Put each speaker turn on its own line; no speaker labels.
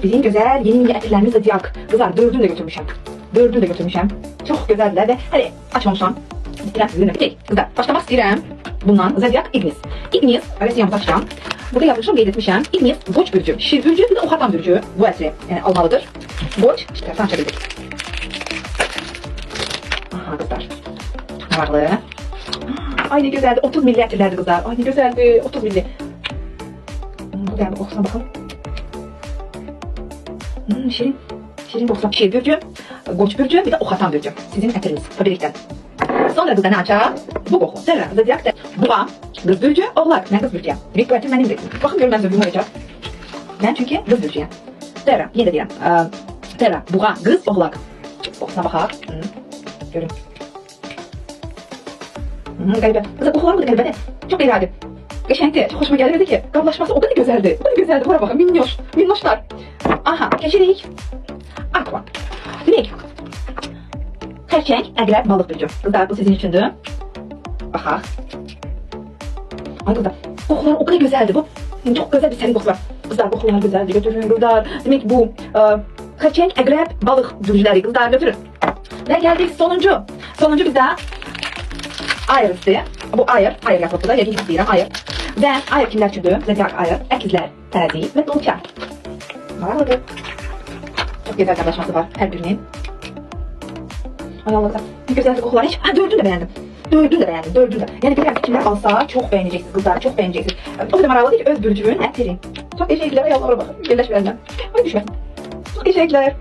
Bizim güzel yeni ətirlərimiz də diyak. Kızlar 4'ünü de götürmüşəm. 4'ünü de götürmüşəm. Çok güzeldiler ve hadi açmamışam. Bitirəm sizinle. Peki kızlar başlamak istəyirəm. Bundan Zodiac Ignis. Ignis versiyonu açacağım. Burada yazmışım, qeyd etmişəm. Ignis Qoç bürcü, Şir bürcü, bir de Oxatan bürcü bu ətri yani almalıdır. Qoç, tərəfdən aça bildik. Aha kızlar. Varlı. Ay ne güzeldi. 30 milli ətirlərdi kızlar. Ay ne güzeldi. 30 milli. Bu da oxusan bakalım. Şirin. Şirin boxsan. Şir bürcü, Qoç bürcü, bir de Oxatan bürcü. Sizin ətiriniz. Fabrikdən. Sonra kızlar ne açar? Bu qoxu. Terra, Zodiac, Buğa, Qız bürcü, Oğlak. Mən qız bürcüyəm. Demək bu ətir mənimdir. Baxın görün mən zövqüm olacaq. Mən çünki qız bürcüyəm. Terra, yenə də deyirəm. Terra, Buğa, Qız, Oğlak. Oxusuna baxaq. Görün. Qəribə. Kızlar qoxular bu da qəribədir. Çok qeyri-adi. Qəşəngdir. Çok hoşuma gəlirdi ki, qablaşması o kadar güzeldi. O kadar güzeldi. Bura baxın. Minnoş. Minnoşlar. Aha, keçirik. Aqua. Demək. Xərçəng, Əqrəb, Balıq bürcü. Kızlar bu sizin üçündür. Baxaq. Ay kızlar, qoxular o kadar güzeldi bu. Çok güzel bir seri qoxular. Kızlar qoxular güzeldi. Götürün kızlar. Demək bu Xərçəng, Əqrəb, Balıq bürcüləri. Kızlar götürün. Ve geldik sonuncu. Sonuncu bizdə Ayır'dı. Bu Ayır yazılıb da. Yəqin istəyirəm Ayır. Və Ayır kimlər üçündür? Zodiac Ayır, Əkizlər, Tərəzi və Dolça. Maraqlıdır. Çok güzel qardaşması var hər birinin. Ay Allah'ım. Ne güzel kokular. Hiç, 4'ünü de beğendim. 4'ünü de beğendim. 4'ünü de. Yani bilirəm ki kimler alsa çok beğeneceksiniz kızlar. Çok beğeneceksiniz. O kadar maraqlı ki öz bürcüğün ətiri. Çok teşekkürler. Ay Allah'a bakın. Birləş verəndən. Ay düşməsin. Çok teşekkürler.